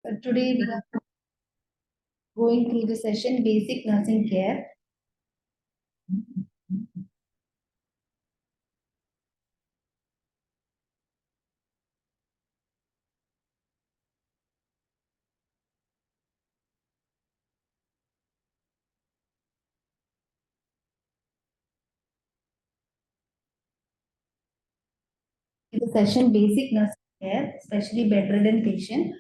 Today we are going through the session Basic Nursing Care. The session Basic Nursing Care, especially bedridden patient.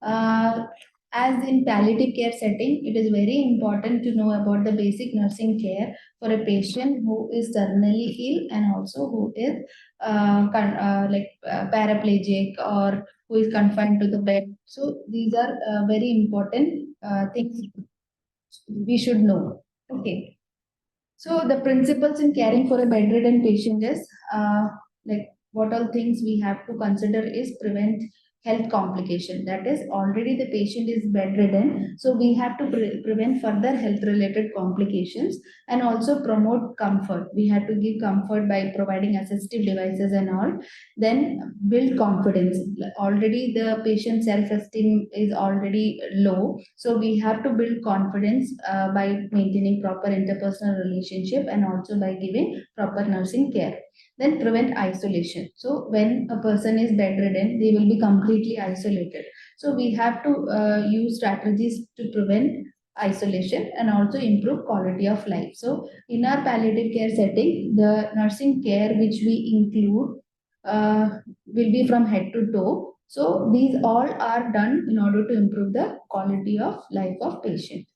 Uh, as in palliative care setting, it is very important to know about the basic nursing care for a patient who is terminally ill and also who is paraplegic or who is confined to the bed. So these are very important things we should know. Okay. So the principles in caring for a bedridden patient is like what all things we have to consider is prevent health complication. That is already the patient is bedridden, so we have to prevent further health related complications and also promote comfort. We have to give comfort by providing assistive devices and all. Then build confidence. Already the patient self esteem is already low, so we have to build confidence by maintaining proper interpersonal relationship and also by giving proper nursing care. Then prevent isolation. So when a person is bedridden, they will be completely isolated. So we have to use strategies to prevent isolation and also improve quality of life. So in our palliative care setting, the nursing care which we include will be from head to toe. So these all are done in order to improve the quality of life of patient.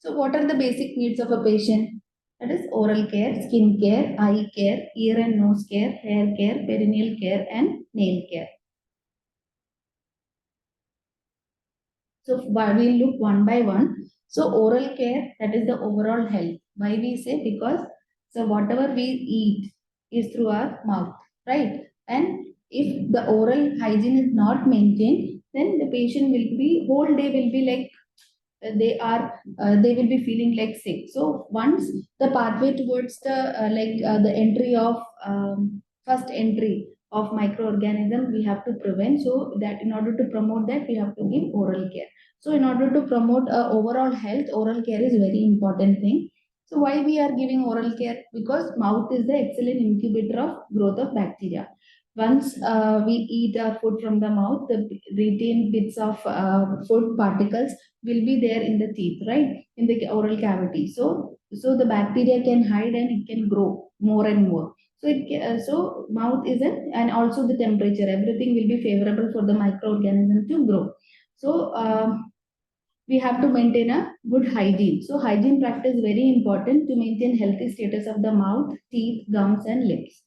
So what are the basic needs of a patient? That is oral care, skin care, eye care, ear and nose care, hair care, perineal care, and nail care. So we'll look one by one. So oral care, that is the overall health. Why we say? Because so whatever we eat is through our mouth, right? And if the oral hygiene is not maintained, then the patient will be whole day will be like they will be feeling like sick. So once the pathway towards the entry of first entry of microorganism we have to prevent, so that in order to promote that we have to give oral care. So in order to promote overall health, oral care is very important thing. So why we are giving oral care? Because mouth is the excellent incubator of growth of bacteria. Once we eat our food from the mouth, the retained bits of food particles will be there in the teeth, right? In the oral cavity. So the bacteria can hide and it can grow more and more. So mouth is it, and also the temperature, everything will be favorable for the microorganism to grow. So we have to maintain a good hygiene. So hygiene practice is very important to maintain healthy status of the mouth, teeth, gums, and lips.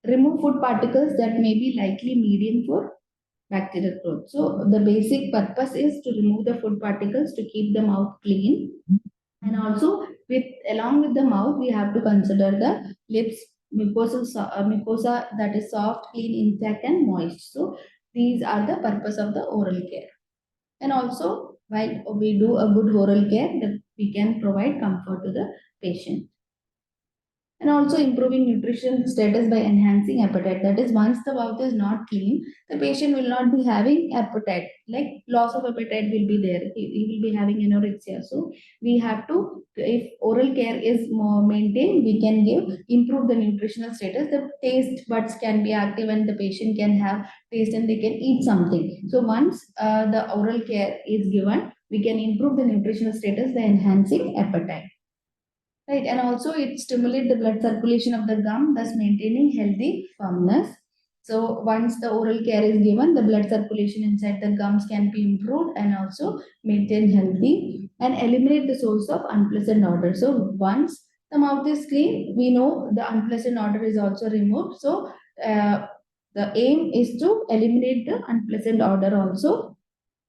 Remove food particles that may be likely medium for bacterial growth. So the basic purpose is to remove the food particles to keep the mouth clean. And also with along with the mouth, we have to consider the lips, mucosa that is soft, clean, intact, and moist. So these are the purpose of the oral care. And also while we do a good oral care, we can provide comfort to the patient. And also improving nutrition status by enhancing appetite. That is, once the mouth is not clean, the patient will not be having appetite. Like loss of appetite will be there. He will be having anorexia. So we have to, if oral care is more maintained, we can improve the nutritional status. The taste buds can be active and the patient can have taste and they can eat something. So once the oral care is given, we can improve the nutritional status by enhancing appetite. Right, and also it stimulates the blood circulation of the gum, thus maintaining healthy firmness. So once the oral care is given, the blood circulation inside the gums can be improved and also maintain healthy and eliminate the source of unpleasant odor. So once the mouth is clean, we know the unpleasant odor is also removed. So the aim is to eliminate the unpleasant odor also,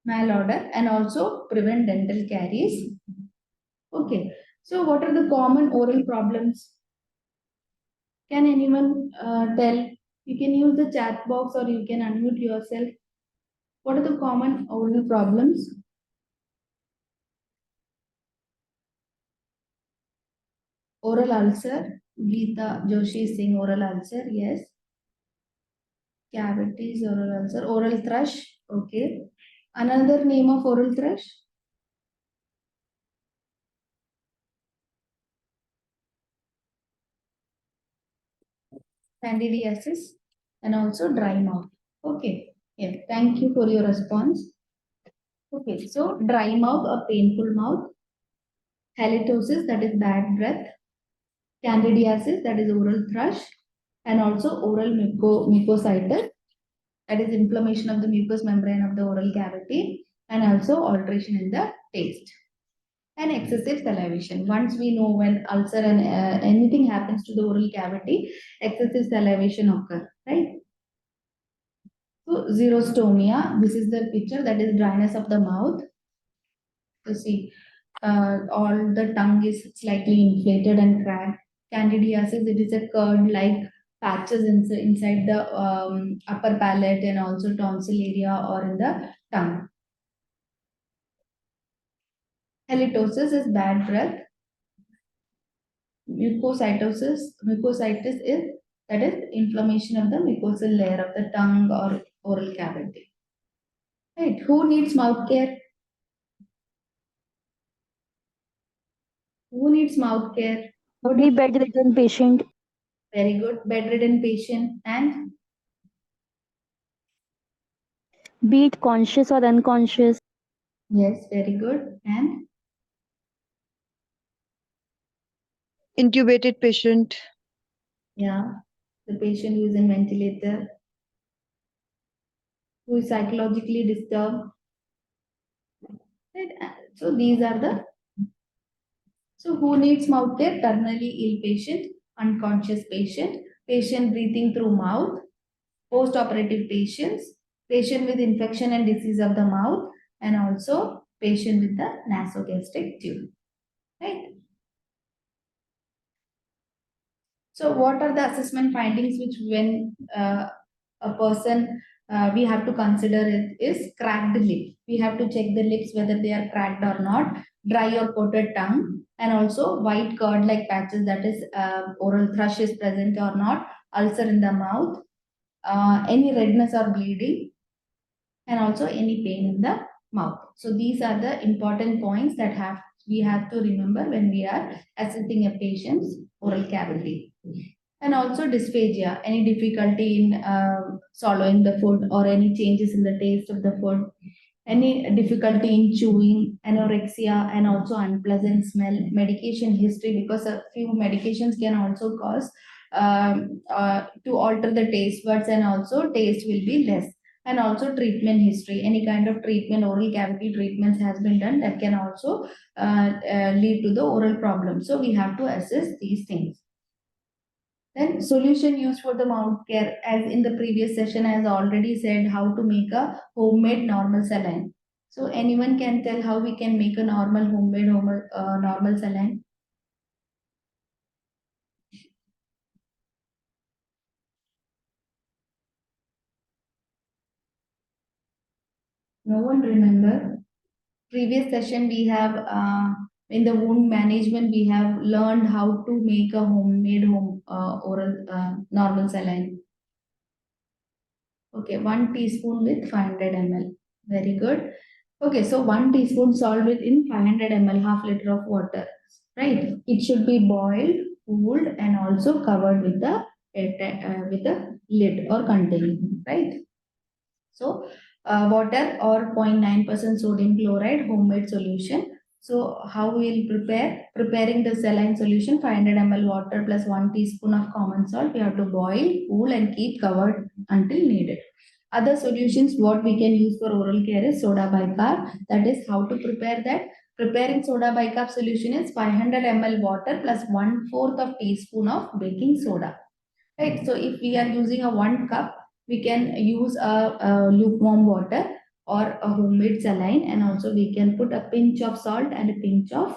malodor, and also prevent dental caries. Okay. So, what are the common oral problems? Can anyone tell? You can use the chat box or you can unmute yourself. What are the common oral problems? Oral ulcer. Geeta Joshi is saying oral ulcer. Yes. cavities, oral ulcer, oral thrush. Okay. Another name of oral thrush? Candidiasis and also dry mouth. Okay. Yeah. Thank you for your response. Okay. So dry mouth or painful mouth, halitosis, that is bad breath, candidiasis, that is oral thrush, and also oral mucositis, that is inflammation of the mucous membrane of the oral cavity, and also alteration in the taste. And excessive salivation. Once we know when ulcer and anything happens to the oral cavity, excessive salivation occur, right? So xerostomia, this is the picture, that is dryness of the mouth. You see, all the tongue is slightly inflated and cracked. Candidiasis, it is a curd-like patches inside the upper palate and also tonsil area or in the tongue. Halitosis is bad breath. Mucositis is, that is inflammation of the mucosal layer of the tongue or oral cavity. Right? Who needs mouth care? Who needs mouth care? Only bedridden patient. Very good. Bedridden patient and Be it conscious or unconscious. yes, very good. And Intubated patient. yeah, the patient who is in ventilator, who is psychologically disturbed. Right? So these are the, so who needs mouth care? Terminally ill patient, unconscious patient, patient breathing through mouth, post-operative patients, patient with infection and disease of the mouth, and also patient with the nasogastric tube. Right? So what are the assessment findings which when a person we have to consider it is cracked lip. We have to check the lips whether they are cracked or not, dry or coated tongue, and also white curd-like patches, that is oral thrush is present or not, ulcer in the mouth, any redness or bleeding, and also any pain in the mouth. So these are the important points that we have to remember when we are assessing a patient's oral cavity. And also dysphagia, any difficulty in swallowing the food or any changes in the taste of the food, any difficulty in chewing, anorexia, and also unpleasant smell, medication history, because a few medications can also cause to alter the taste buds and also taste will be less. And also treatment history, any kind of treatment, oral cavity treatments has been done that can also lead to the oral problem. So we have to assess these things. Then solution used for the mouth care, as in the previous session, as already said, how to make a homemade normal saline. So anyone can tell how we can make a normal homemade normal saline? No one remember? Previous session we have in the wound management we have learned how to make a homemade oral normal saline. Okay, 1 teaspoon with 500 ml. Very good. Okay, so 1 teaspoon salt within 500 ml, half liter of water, right? It should be boiled, cooled, and also covered with the lid or container, right? So water or 0.9% sodium chloride homemade solution. So how we will prepare? Preparing the saline solution, 500 ml water plus 1 teaspoon of common salt. We have to boil, cool, and keep covered until needed. Other solutions what we can use for oral care is soda bicarb. That is how to prepare that. Preparing soda bicarb solution is 500 ml water plus 1/4 of teaspoon of baking soda. Right. So if we are using a 1 cup, we can use a lukewarm water or a homemade saline, and also we can put a pinch of salt and a pinch of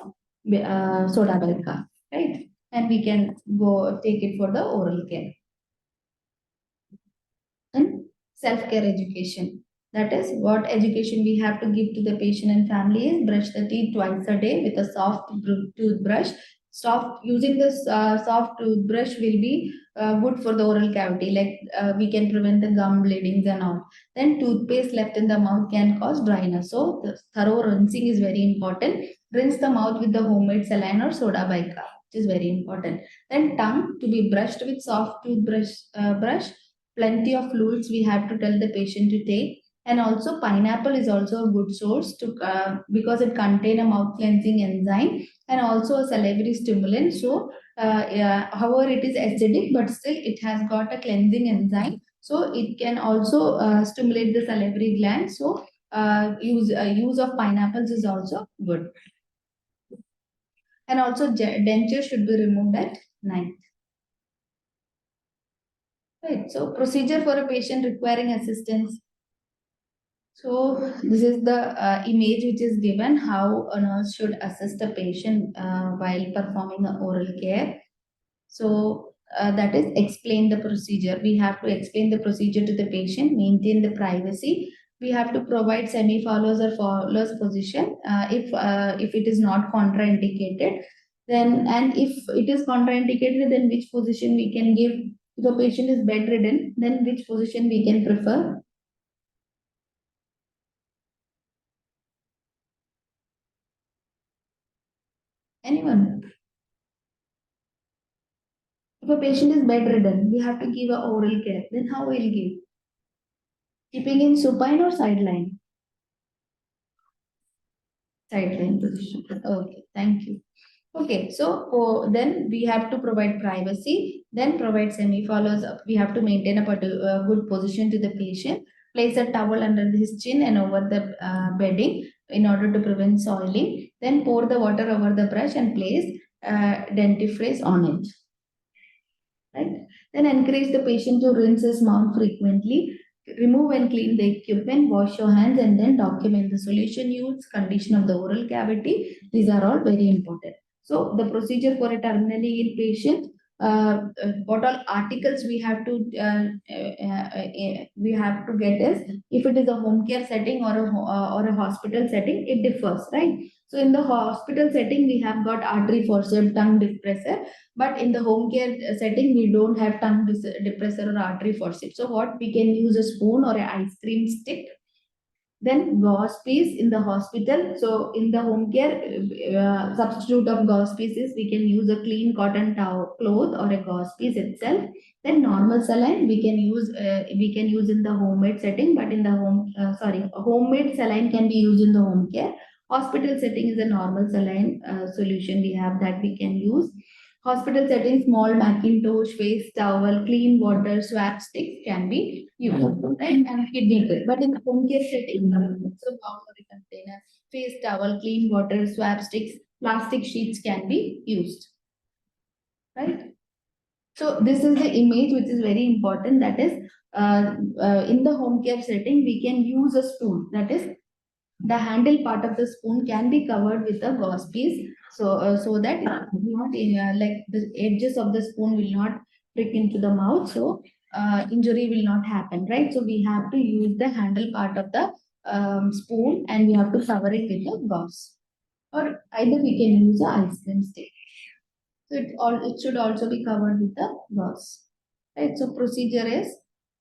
soda bicarb, right? And we can go take it for the oral care. And self-care education. That is what education we have to give to the patient and family is brush the teeth twice a day with a soft toothbrush. Soft using this soft toothbrush will be good for the oral cavity, like we can prevent the gum bleedings and all. Then toothpaste left in the mouth can cause dryness. So the thorough rinsing is very important. Rinse the mouth with the homemade saline or soda bicarb, which is very important. Then tongue to be brushed with soft toothbrush brush. Plenty of fluids we have to tell the patient to take. And also pineapple is also a good source to because it contain a mouth cleansing enzyme and also a salivary stimulant. So yeah, however, it is acidic, but still it has got a cleansing enzyme. So it can also stimulate the salivary gland. So use of pineapples is also good. And also denture should be removed at night. Right. So procedure for a patient requiring assistance. So this is the image which is given how a nurse should assist a patient while performing a oral care. So that is explain the procedure. We have to explain the procedure to the patient, maintain the privacy. We have to provide semi-follows or follows position if it is not contraindicated. Then and if it is contraindicated, then which position we can give. If a patient is bedridden, then which position we can prefer. Anyone? If a patient is bedridden, we have to give a oral care. Then how we'll give? Keeping in supine or sideline? Sideline position. Okay, thank you. Okay, so then we have to provide privacy, then provide semi-follows up. We have to maintain a good position to the patient. Place a towel under his chin and over the bedding in order to prevent soiling. Then pour the water over the brush and place dentifrice on it. Right? Then encourage the patient to rinse his mouth frequently. Remove and clean the equipment, wash your hands, and then document the solution used, condition of the oral cavity. These are all very important. So the procedure for a terminally ill patient, what all articles we have to get is if it is a home care setting or a hospital setting, it differs, right? So in the hospital setting, we have got artery forceps, tongue depressor, but in the home care setting, we don't have tongue depressor or artery forceps. So what we can use a spoon or an ice cream stick. Then gauze piece in the hospital. So in the home care, substitute of gauze pieces, we can use a clean cotton towel, cloth or a gauze piece itself. Then normal saline we can use in the homemade setting, but in the homemade saline can be used in the home care. Hospital setting is a normal saline solution we have that we can use. Hospital setting, small Macintosh, face towel, clean water, swab sticks can be used, right? And kidney prick. But in home care setting, so bowl or a container, face towel, clean water, swab sticks, plastic sheets can be used, right? So this is the image which is very important. That is, in the home care setting, we can use a spoon. That is, the handle part of the spoon can be covered with a gauze piece, so that it will not like the edges of the spoon will not prick into the mouth, so injury will not happen, right? So we have to use the handle part of the spoon and we have to cover it with a gauze, or either we can use a ice cream stick. So it should also be covered with the gauze. Right. So procedure is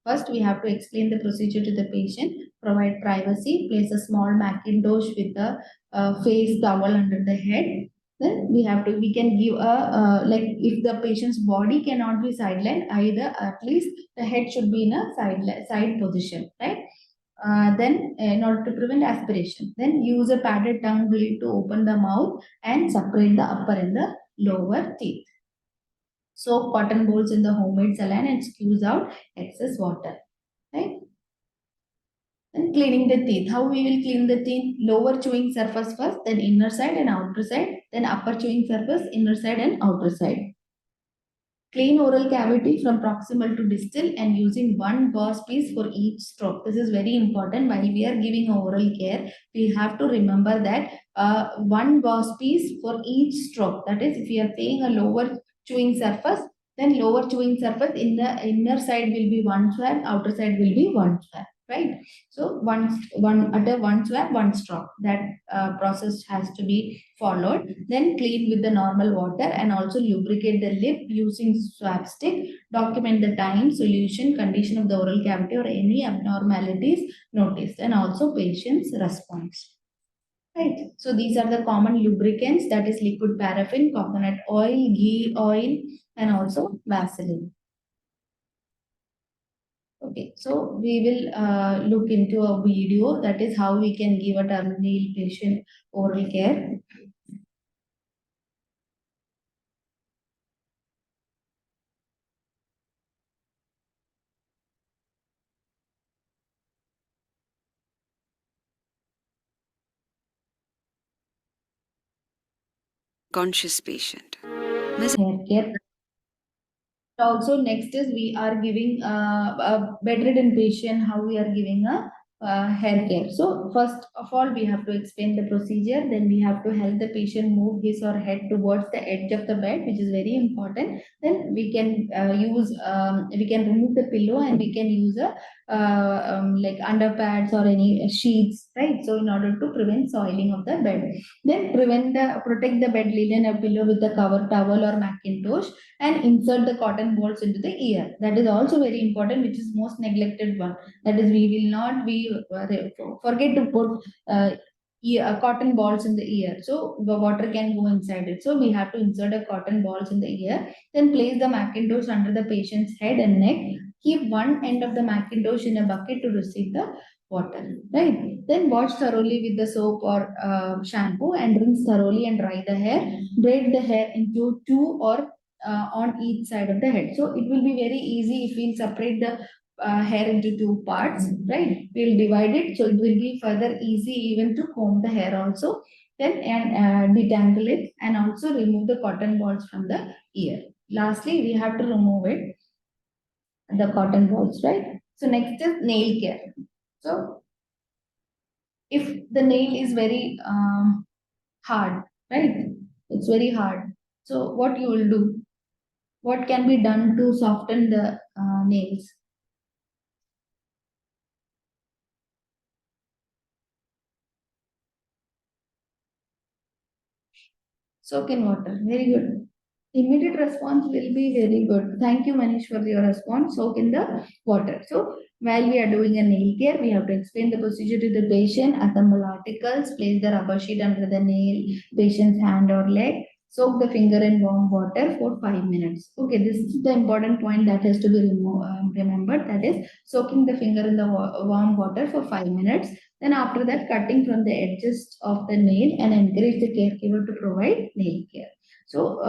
first we have to explain the procedure to the patient, provide privacy, place a small Macintosh with a face towel under the head. Then we can give a like if the patient's body cannot be sidelined, either at least the head should be in a side position, right? Then in order to prevent aspiration, then use a padded tongue blade to open the mouth and separate the upper and the lower teeth. Soak cotton balls in the homemade saline and squeeze out excess water. Right? And cleaning the teeth. How we will clean the teeth? Lower chewing surface first, then inner side and outer side, then upper chewing surface, inner side and outer side. Clean oral cavity from proximal to distal and using one gauze piece for each stroke. This is very important. While we are giving oral care, we have to remember that one gauze piece for each stroke. That is, if we are saying a lower chewing surface, then lower chewing surface in the inner side will be one swab, outer side will be one swab. right? So one swab, one straw. That process has to be followed. Then clean with the normal water and also lubricate the lip using swab stick. Document the time, solution, condition of the oral cavity or any abnormalities noticed, and also patient's response. Right. So these are the common lubricants, that is liquid paraffin, coconut oil, ghee oil, and also Vaseline. Okay, so we will look into a video, that is how we can give a terminal patient oral care. Conscious patient. Hair care. Also, next is we are giving a bedridden patient how we are giving a hair care. So first of all, we have to explain the procedure. Then we have to help the patient move his or head towards the edge of the bed, which is very important. Then we can we can remove the pillow and we can use a like underpads or any sheets, right? So in order to prevent soiling of the bed. Then protect the bed linen or pillow with a cover towel or Macintosh and insert the cotton balls into the ear. That is also very important, which is most neglected one. That is, we will not be forget to put cotton balls in the ear, so the water can go inside it. So we have to insert a cotton balls in the ear. Then place the Macintosh under the patient's head and neck. Keep one end of the Macintosh in a bucket to receive the water. Right. Then wash thoroughly with the soap or shampoo and rinse thoroughly and dry the hair. Braid the hair into two or on each side of the head. So it will be very easy if we separate the hair into two parts, right? We'll divide it, so it will be further easy even to comb the hair also. Then and detangle it and also remove the cotton balls from the ear. Lastly, we have to remove it, the cotton balls, right? So next is nail care. So if the nail is very hard, right? It's very hard. So what you will do? What can be done to soften the nails? Soak in water. Very good. Immediate response will be very good. Thank you, Manish, for your response. Soak in the water. So while we are doing a nail care, we have to explain the procedure to the patient. Assemble articles. Place the rubber sheet under the nail, patient's hand or leg. Soak the finger in warm water for 5 minutes. Okay, this is the important point that has to be remembered. That is soaking the finger in the warm water for 5 minutes. Then after that, cutting from the edges of the nail and encourage the caregiver to provide nail care. So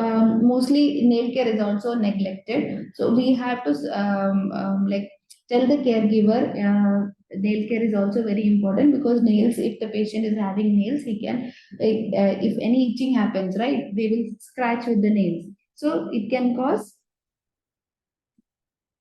mostly nail care is also neglected. So we have to like tell the caregiver nail care is also very important, because nails, if the patient is having nails, he can if any itching happens, right, they will scratch with the nails. So it can cause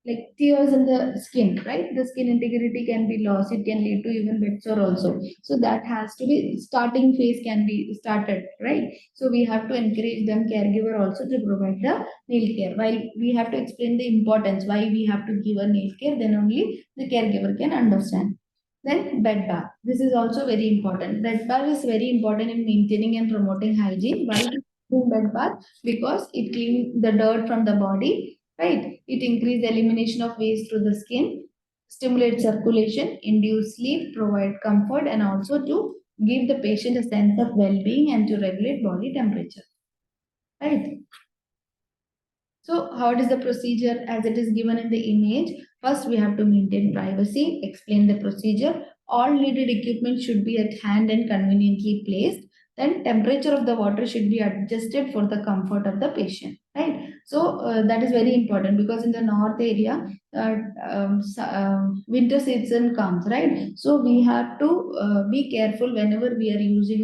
like tears in the skin, right? The skin integrity can be lost. It can lead to even bed sore also. So that has to be starting phase can be started, right? So we have to encourage them, caregiver also, to provide the nail care. While we have to explain the importance why we have to give a nail care, then only the caregiver can understand. Then bed bath. This is also very important. Bed bath is very important in maintaining and promoting hygiene. Why do bed bath? Because it cleans the dirt from the body, right? It increases the elimination of waste through the skin, stimulate circulation, induce sleep, provide comfort, and also to give the patient a sense of well-being and to regulate body temperature, right? So how is the procedure as it is given in the image? First, we have to maintain privacy, explain the procedure. All needed equipment should be at hand and conveniently placed. Then temperature of the water should be adjusted for the comfort of the patient, right? So that is very important, because in the north area, winter season comes, right? So we have to be careful whenever we are using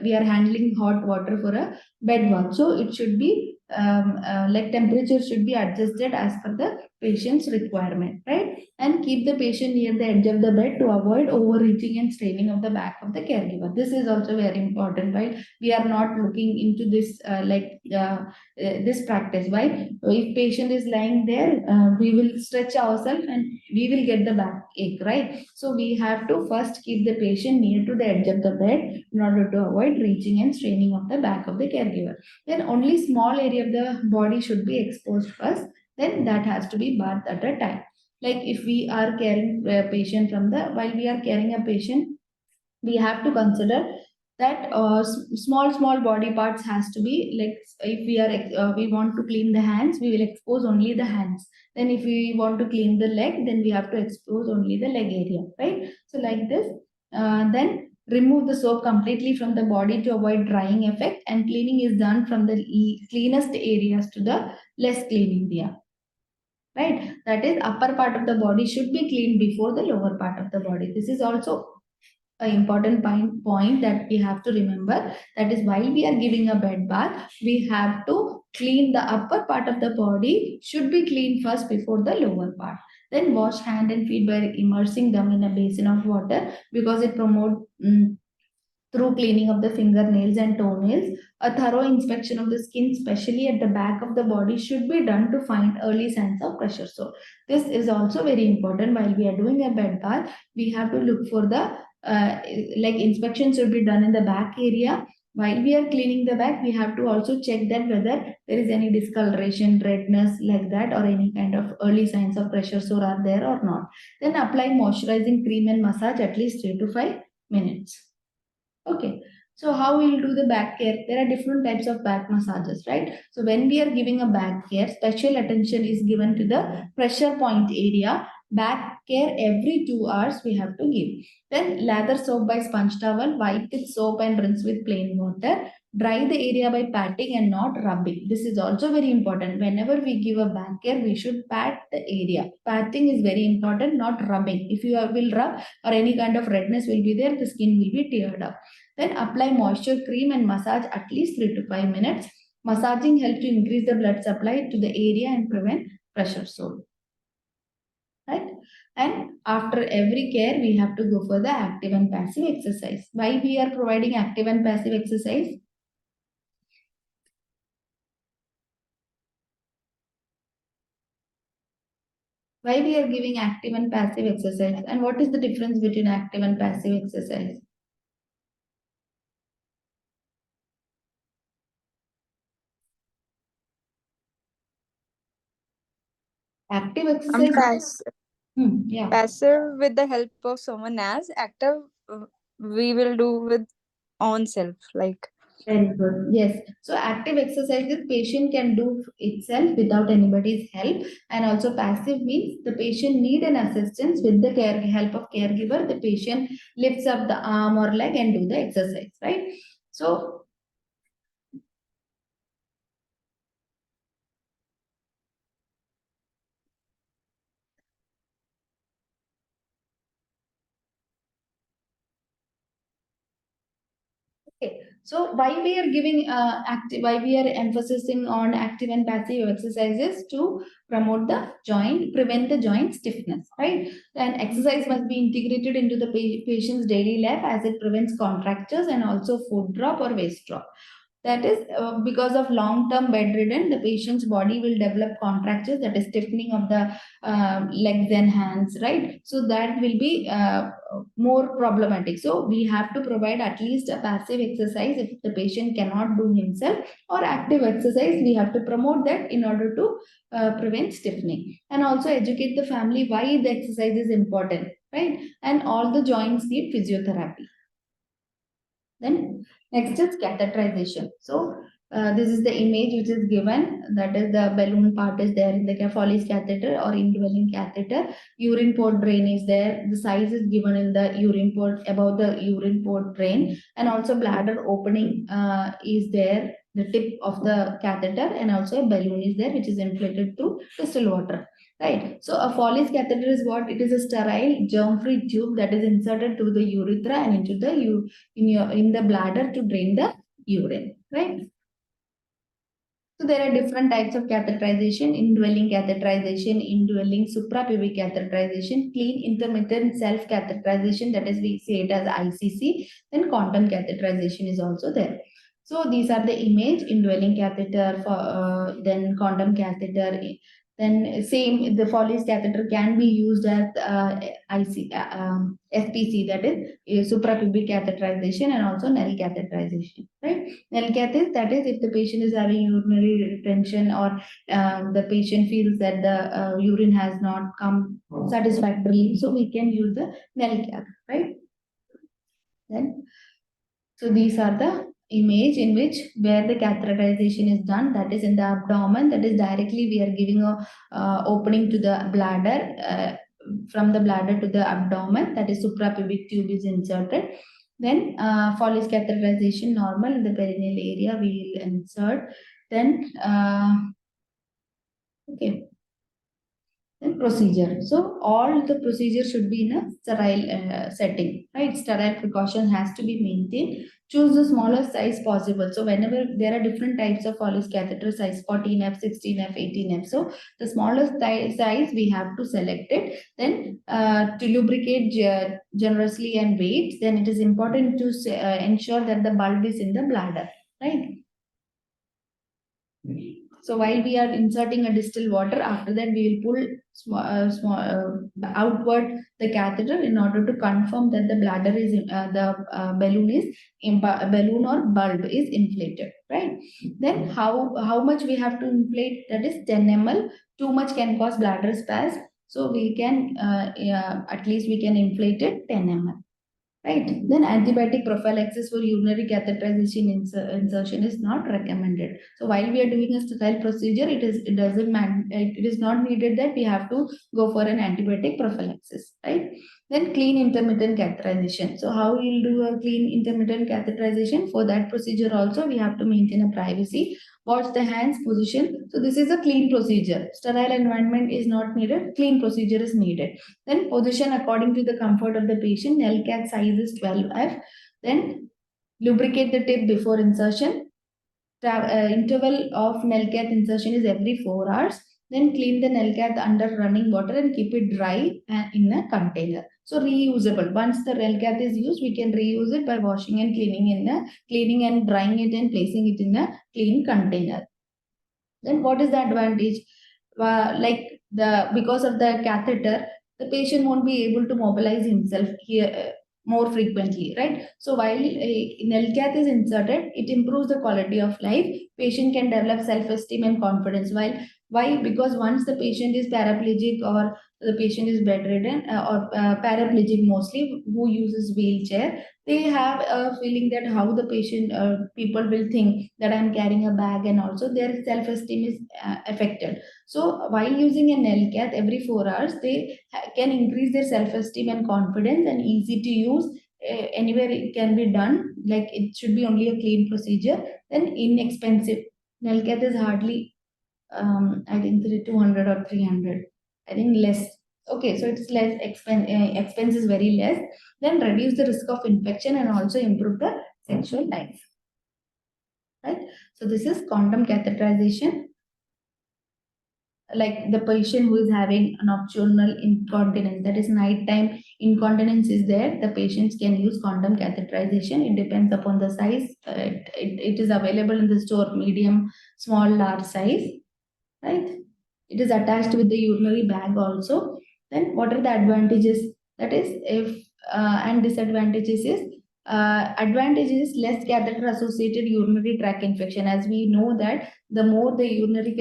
we are handling hot water for a bed bath. So it should be like temperature should be adjusted as per the patient's requirement, right? And keep the patient near the edge of the bed to avoid overreaching and straining of the back of the caregiver. This is also very important, right? We are not looking into this this practice. Why? If patient is lying there, we will stretch ourselves and we will get the back ache, right? So we have to first keep the patient near to the edge of the bed in order to avoid reaching and straining of the back of the caregiver. Then only small area of the body should be exposed first, then that has to be bathed at a time. Like if we are caring a patient while we are caring a patient, we have to consider that small body parts has to be like, if we want to clean the hands, we will expose only the hands. Then if we want to clean the leg, then we have to expose only the leg area, right? So like this, then remove the soap completely from the body to avoid drying effect, and cleaning is done from the cleanest areas to the less clean area, right? That is, upper part of the body should be cleaned before the lower part of the body. This is also an important point that we have to remember. That is, while we are giving a bed bath, we have to clean the upper part of the body should be cleaned first before the lower part. Then wash hand and feet by immersing them in a basin of water, because it promotes through cleaning of the fingernails and toenails. A thorough inspection of the skin, especially at the back of the body, should be done to find early signs of pressure sore. This is also very important. While we are doing a bed bath, we have to look for the inspection should be done in the back area. While we are cleaning the back, we have to also check that whether there is any discoloration, redness like that, or any kind of early signs of pressure sore are there or not. Then apply moisturizing cream and massage at least 3 to 5 minutes. Okay, so how we will do the back care? There are different types of back massages, right? So when we are giving a back care, special attention is given to the pressure point area. Back care every 2 hours we have to give. Then lather soap by sponge towel, wipe with soap and rinse with plain water. Dry the area by patting and not rubbing. This is also very important. Whenever we give a back care, we should pat the area. Patting is very important, not rubbing. If you will rub or any kind of redness will be there, the skin will be teared up. Then apply moisture cream and massage at least 3 to 5 minutes. Massaging helps to increase the blood supply to the area and prevent pressure sore. Right? And after every care, we have to go for the active and passive exercise. Why we are providing active and passive exercise? Why we are giving active and passive exercise, and what is the difference between active and passive exercise? Active exercise. Yeah. Passive with the help of someone else. Active we will do with own self. Like Very good. Yes. So active exercises patient can do itself without anybody's help, and also passive means the patient need an assistance with the help of caregiver. The patient lifts up the arm or leg and do the exercise, right? So okay. So why we are giving why we are emphasizing on active and passive exercises to promote the joint, prevent the joint stiffness, right? And exercise must be integrated into the patient's daily life, as it prevents contractures and also foot drop or waist drop. That is, because of long-term bedridden, the patient's body will develop contractures, that is stiffening of the legs and hands, right? So that will be more problematic. So we have to provide at least a passive exercise if the patient cannot do himself, or active exercise. We have to promote that in order to prevent stiffening, and also educate the family why the exercise is important, right? And all the joints need physiotherapy. Then next is catheterization. So this is the image which is given, that is the balloon part is there in the Foley's catheter or indwelling catheter. Urine port drain is there. The size is given in the urine port, above the urine port drain, and also bladder opening is there, the tip of the catheter, and also a balloon is there which is inflated through crystal water. Right. So a Foley's catheter is what? It is a sterile germ-free tube that is inserted through the urethra and into the in the bladder to drain the urine, right? So there are different types of catheterization: indwelling catheterization, indwelling suprapubic catheterization, clean intermittent self catheterization, that is we say it as ICC, then quantum catheterization is also there. So these are the image: indwelling catheter, for then quantum catheter. Then same, the Foley's catheter can be used as FPC, that is suprapubic catheterization, and also Nell catheterization, right? Nell cath is, that is if the patient is having urinary retention, or the patient feels that the urine has not come satisfactorily, so we can use the Nell cath, right? Then, so these are the image in which where the catheterization is done, that is in the abdomen, that is directly we are giving a opening to the bladder, from the bladder to the abdomen, that is suprapubic tube is inserted. Then Foley's catheterization, normal in the perineal area we will insert. Then okay, then procedure. So all the procedure should be in a sterile setting, right? Sterile precaution has to be maintained. Choose the smallest size possible. So whenever there are different types of Foley's catheter, size 14F, 16F, 18F. So the smallest size we have to select it. Then to lubricate generously and wait, then it is important to ensure that the bulb is in the bladder, right? So while we are inserting a distal water, after that we will pull outward the catheter in order to confirm that the bladder is balloon or bulb is inflated, right? Then how much we have to inflate? That is 10 ml. Too much can cause bladder spasm, so we can at least we can inflate it 10 ml. Right. Then antibiotic prophylaxis for urinary catheterization insertion is not recommended. So while we are doing a sterile procedure, it is not needed that we have to go for an antibiotic prophylaxis, right? Then clean intermittent catheterization. So how we'll do a clean intermittent catheterization? For that procedure also we have to maintain a privacy. Watch the hands position. So this is a clean procedure. Sterile environment is not needed. Clean procedure is needed. Then position according to the comfort of the patient. Nell cath size is 12F. Then lubricate the tip before insertion. Interval of Nell cath insertion is every 4 hours. Then clean the Nell cath under running water and keep it dry in a container. So reusable. Once the Nell cath is used, we can reuse it by washing and cleaning and drying it and placing it in a clean container. Then what is the advantage? Because of the catheter, the patient won't be able to mobilize himself here more frequently, right? So while a Nell cath is inserted, it improves the quality of life. Patient can develop self-esteem and confidence. Why? Because once the patient is paraplegic or the patient is bedridden or paraplegic mostly, who uses wheelchair, they have a feeling that how the people will think that I'm carrying a bag, and also their self-esteem is affected. So while using a Nell cath every 4 hours, they can increase their self-esteem and confidence, and easy to use. Anywhere it can be done, like it should be only a clean procedure. Then inexpensive. Nell cath is hardly, I think 200 or 300. I think less. Okay, so it's less expense is very less. Then reduce the risk of infection and also improve the sexual life. Right. So this is condom catheterization. Like the patient who is having nocturnal incontinence, that is nighttime incontinence is there, the patients can use condom catheterization. It depends upon the size. It is available in the store, medium, small, large size, right? It is attached with the urinary bag also. Then what are the advantages? That is, if and disadvantages is, advantage is less catheter associated urinary tract infection. As we know that the more the urinary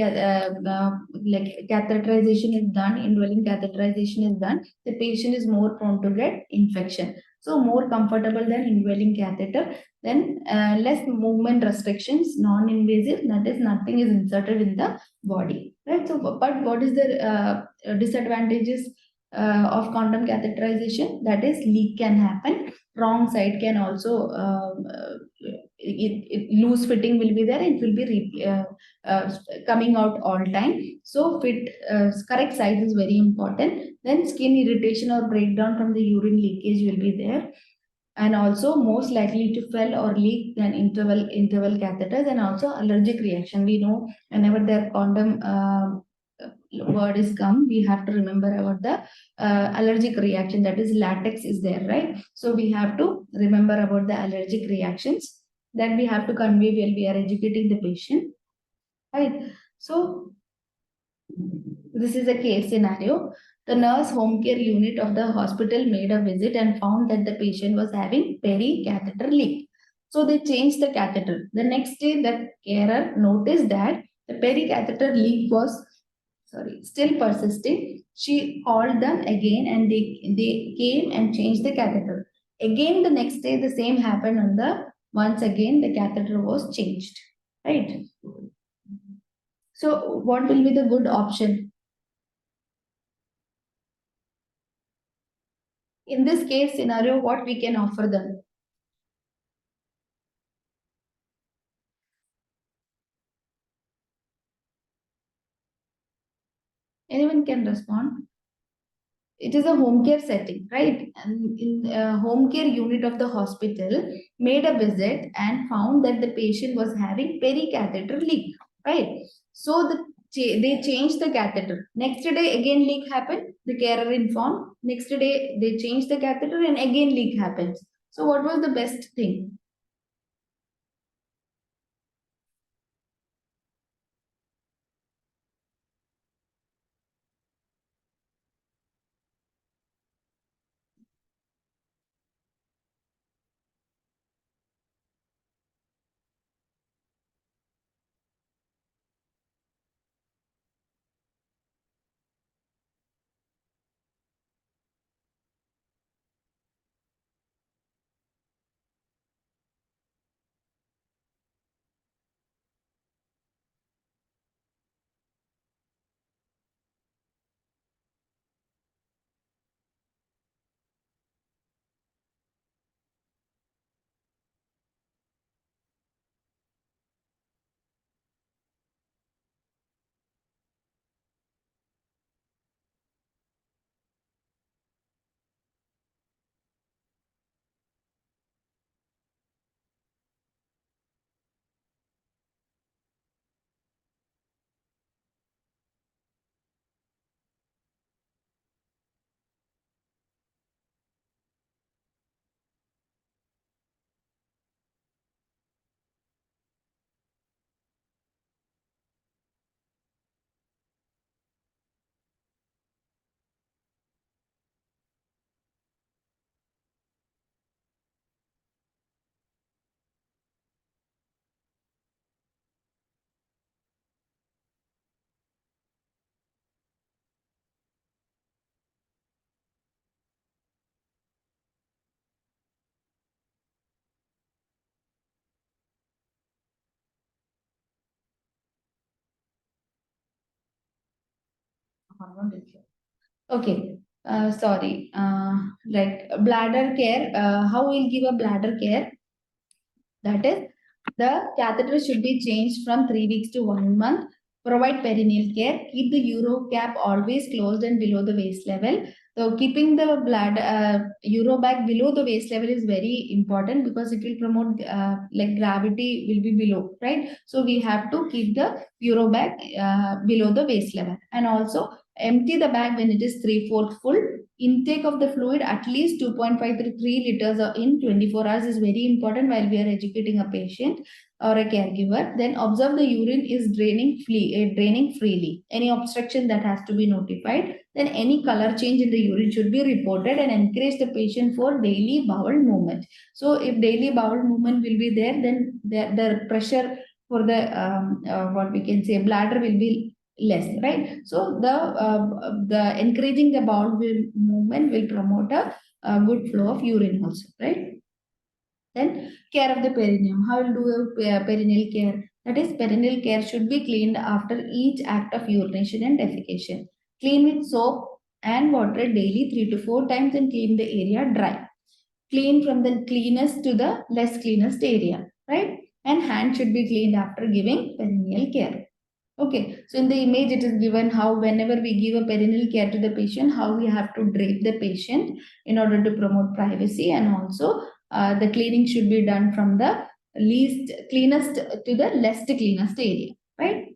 catheterization is done, indwelling catheterization is done, the patient is more prone to get infection. So more comfortable than indwelling catheter. Then less movement restrictions, non-invasive, that is nothing is inserted in the body, right? So but what is the disadvantages of condom catheterization? That is, leak can happen, wrong side can also loose fitting will be there, it will be coming out all time. So correct size is very important. Then skin irritation or breakdown from the urine leakage will be there. and also most likely to fail or leak than interval catheters, and also allergic reaction. We know whenever the condom word is come, we have to remember about the allergic reaction, that is latex is there, right? So we have to remember about the allergic reactions that we have to convey while we are educating the patient, right? So this is a case scenario. The nurse home care unit of the hospital made a visit and found that the patient was having peri-catheter leak. So they changed the catheter. The next day, the carer noticed that the peri-catheter leak was still persisting. She called them again and they came and changed the catheter. Again, the next day, the same happened on the once again the catheter was changed. Right. So what will be the good option? In this case scenario, what we can offer them? Anyone can respond. It is a home care setting, right? And in a home care unit of the hospital made a visit and found that the patient was having pericatheter leak, right? So they changed the catheter. Next day again leak happened. The carer informed. Next day they changed the catheter and again leak happens. So what was the best thing? Okay. Sorry. Like bladder care. How we'll give a bladder care? That is, the catheter should be changed from 3 weeks to 1 month. Provide perineal care. Keep the uro cap always closed and below the waist level. So keeping the blood uro bag below the waist level is very important because it will promote like gravity will be below, right? So we have to keep the uro bag below the waist level, and also empty the bag when it is 3/4 full. Intake of the fluid at least 2.5 to 3 liters in 24 hours is very important while we are educating a patient or a caregiver. Then observe the urine is draining freely. Any obstruction that has to be notified. Then any color change in the urine should be reported, and encourage the patient for daily bowel movement. So if daily bowel movement will be there, then the pressure for the what we can say bladder will be less, right? So the encouraging the bowel movement will promote a good flow of urine also, right? Then care of the perineum. How will do a perineal care? That is, perineal care should be cleaned after each act of urination and defecation. Clean with soap and water daily 3 to 4 times and clean the area dry. Clean from the cleanest to the less cleanest area, right? And hand should be cleaned after giving perineal care. Okay, so in the image it is given how whenever we give a perineal care to the patient, how we have to drape the patient in order to promote privacy, and also the cleaning should be done from the least cleanest to the least cleanest area, right?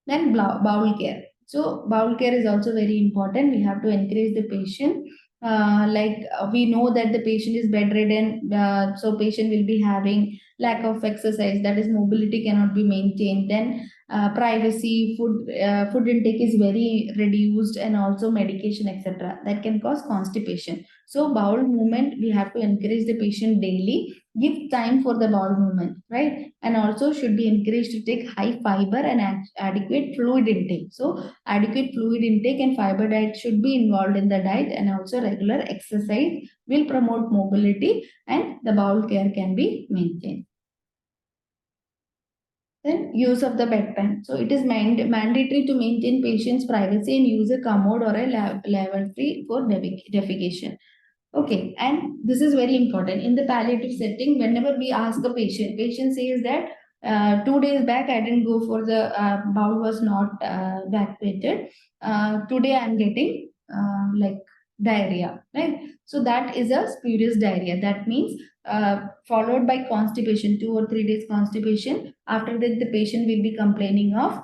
Then bowel care. So bowel care is also very important. We have to encourage the patient. We know that the patient is bedridden, so patient will be having lack of exercise. That is, mobility cannot be maintained. Then privacy, food intake is very reduced, and also medication, etc. That can cause constipation. So bowel movement, we have to encourage the patient daily. Give time for the bowel movement, right? And also should be encouraged to take high fiber and adequate fluid intake. So adequate fluid intake and fiber diet should be involved in the diet, and also regular exercise will promote mobility, and the bowel care can be maintained. Then use of the bedpan. So it is mandatory to maintain patient's privacy and use a commode or a lavatory for defecation. Okay, and this is very important in the palliative setting. Whenever we ask a patient says that 2 days back I didn't go for the bowel was not evacuated. Today I'm getting like diarrhea, right? So that is a spurious diarrhea. That means followed by constipation, 2 or 3 days constipation. After that, the patient will be complaining of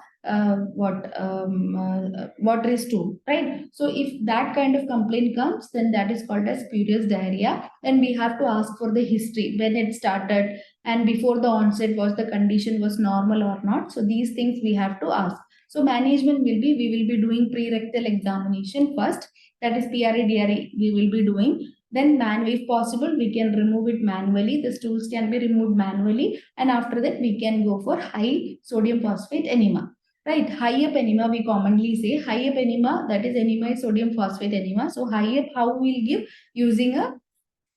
water is stool, right? So if that kind of complaint comes, then that is called as spurious diarrhea. Then we have to ask for the history, when it started, and before the onset, was the condition was normal or not. So these things we have to ask. So management will be, we will be doing pre-rectal examination first, that is PRA-DRE we will be doing. Then if possible, we can remove it manually. The stools can be removed manually, and after that we can go for high sodium phosphate enema. Right, high up enema, we commonly say high up enema, that is enema is sodium phosphate enema. So high up, how we'll give? Using a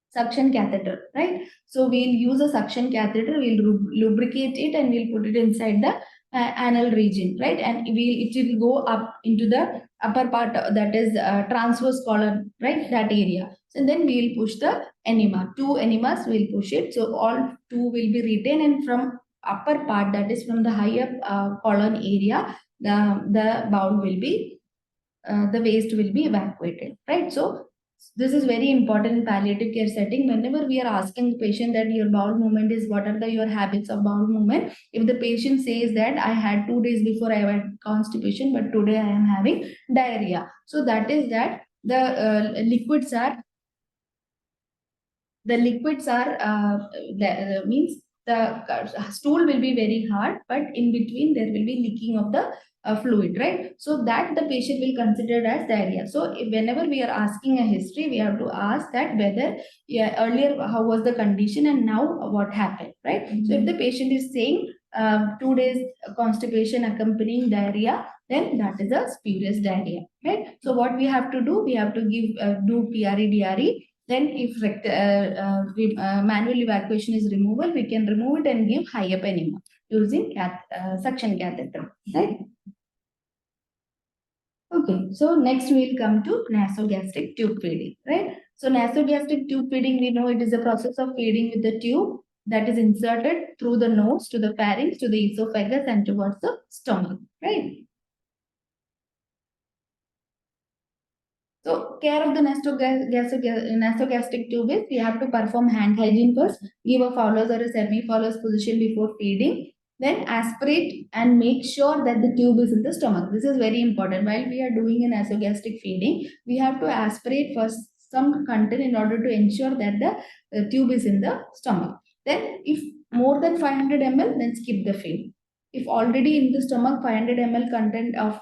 suction catheter, right? So we'll use a suction catheter, we'll lubricate it, and we'll put it inside the anal region, right? And it will go up into the upper part, that is transverse column, right? That area. So then we'll push the enema. 2 enemas we'll push it. So all 2 will be retained, and from upper part, that is from the higher colon area, the bowel will be the waste will be evacuated, right? So this is very important in palliative care setting. Whenever we are asking the patient that your bowel movement is, what are your habits of bowel movement? If the patient says that I had 2 days before I had constipation, but today I am having diarrhea, so that is that the liquids are means the stool will be very hard, but in between there will be leaking of the fluid, right? So that the patient will consider as diarrhea. So whenever we are asking a history, we have to ask that whether earlier how was the condition and now what happened, right? So if the patient is saying 2 days constipation accompanying diarrhea, then that is a spurious diarrhea, right? So what we have to do, we have to give do PRE-DRE. Then if manual evacuation is removal, we can remove it and give high up enema using suction catheter, right? Okay, so next we will come to nasogastric tube feeding, right? So nasogastric tube feeding, we know it is a process of feeding with the tube that is inserted through the nose to the pharynx, to the esophagus, and towards the stomach, right? So care of the nasogastric tube is, we have to perform hand hygiene first, give a Fowler's or a semi-Fowler's position before feeding, then aspirate and make sure that the tube is in the stomach. This is very important. While we are doing an nasogastric feeding, we have to aspirate first some content in order to ensure that the tube is in the stomach. Then if more than 500 ml, then skip the feed. If already in the stomach 500 ml content of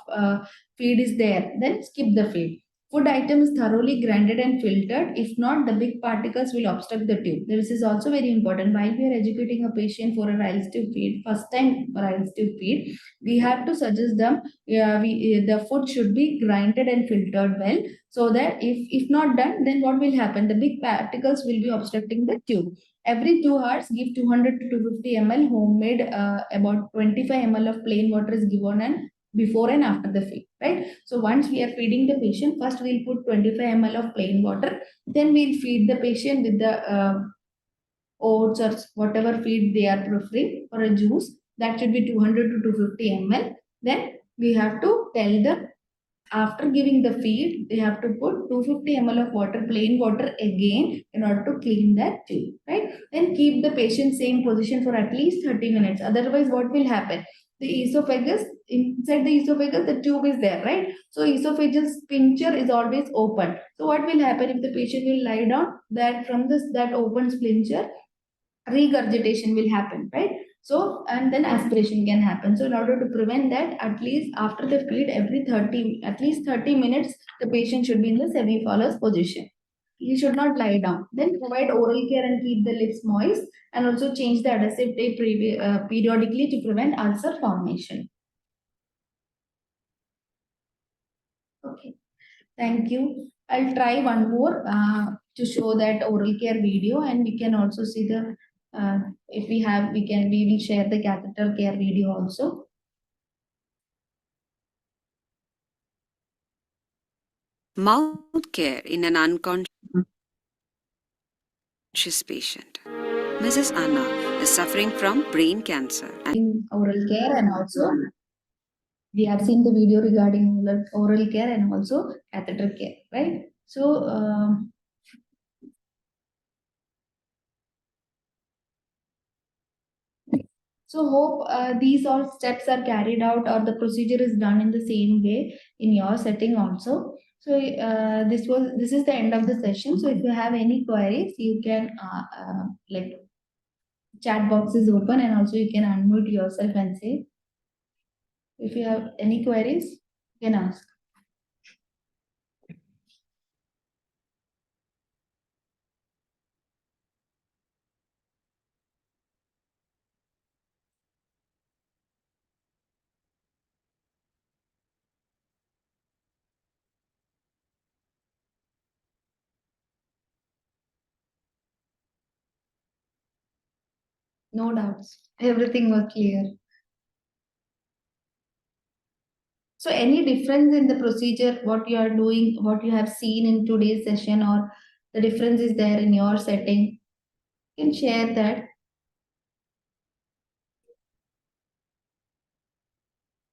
feed is there, then skip the feed. Food item is thoroughly grinded and filtered. If not, the big particles will obstruct the tube. This is also very important. While we are educating a patient for a Riles tube feed, first time Riles tube feed, we have to suggest them the food should be grinded and filtered well, so that if not done, then what will happen? The big particles will be obstructing the tube. Every 2 hours, give 200 to 250 ml homemade, about 25 ml of plain water is given, and before and after the feed, right? So once we are feeding the patient, first we'll put 25 ml of plain water, then we'll feed the patient with the oats or whatever feed they are preferring, or a juice that should be 200 to 250 ml. Then we have to tell the after giving the feed, they have to put 250 ml of water, plain water again in order to clean that tube, right? Then keep the patient same position for at least 30 minutes. Otherwise, what will happen? The esophagus, inside the esophagus, the tube is there, right? So esophageal sphincter is always open. So what will happen if the patient will lie down? That from this that open sphincter, regurgitation will happen, right? So, and then aspiration can happen. So, in order to prevent that, at least after the feed, at least 30 minutes, the patient should be in the semi-follows position. He should not lie down. Then provide oral care and keep the lips moist, and also change the adhesive tape periodically to prevent ulcer formation. Okay, thank you. I'll try one more to show that oral care video, and we can also see the if we have, we will share the catheter care video also. Mouth care in an unconscious patient. Mrs. Anna is suffering from brain cancer. In oral care, and also we have seen the video regarding oral care and also catheter care, right? So so hope these all steps are carried out, or the procedure is done in the same way in your setting also. So this is the end of the session. So if you have any queries, you can like chat box is open, and also you can unmute yourself and say if you have any queries, you can ask. No doubts. Everything was clear. So any difference in the procedure, what you are doing, what you have seen in today's session, or the difference is there in your setting, you can share that.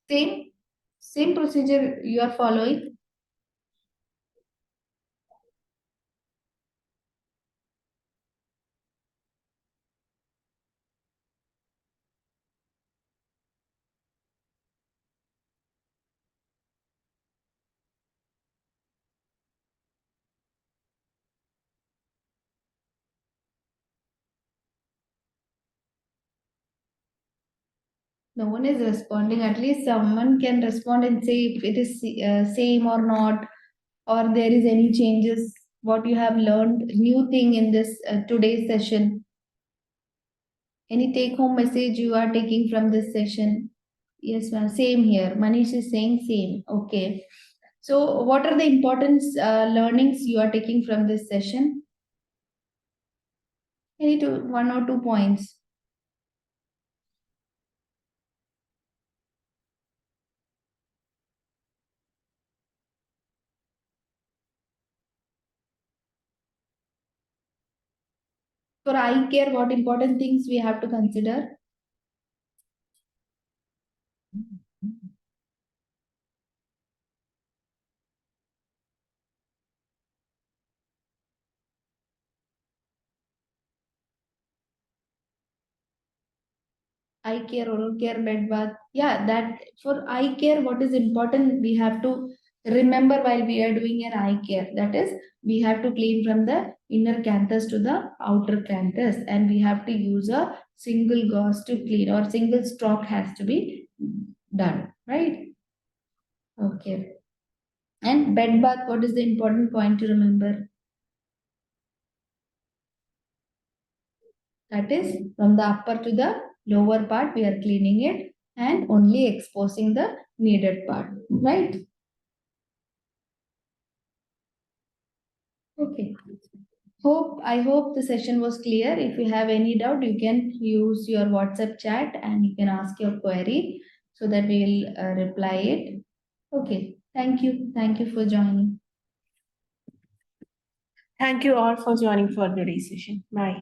Same procedure you are following. No one is responding. At least someone can respond and say if it is same or not, or there is any changes, what you have learned, new thing in this today's session. Any take home message you are taking from this session? Yes, ma'am. Same here. Manish is saying same. Okay. So, what are the important learnings you are taking from this session? Any one or two points? For eye care, what important things we have to consider? Eye care, oral care, bed bath. Yeah, that for eye care, what is important, we have to remember while we are doing an eye care. That is, we have to clean from the inner canthus to the outer canthus, and we have to use a single gauze to clean, or single stroke has to be done, right? Okay. And bed bath, what is the important point to remember? That is, from the upper to the lower part, we are cleaning it and only exposing the needed part, right? Okay. I hope the session was clear. If you have any doubt, you can use your WhatsApp chat and you can ask your query so that we will reply it. Okay. Thank you. Thank you for joining. Thank you all for joining for today's session. Bye.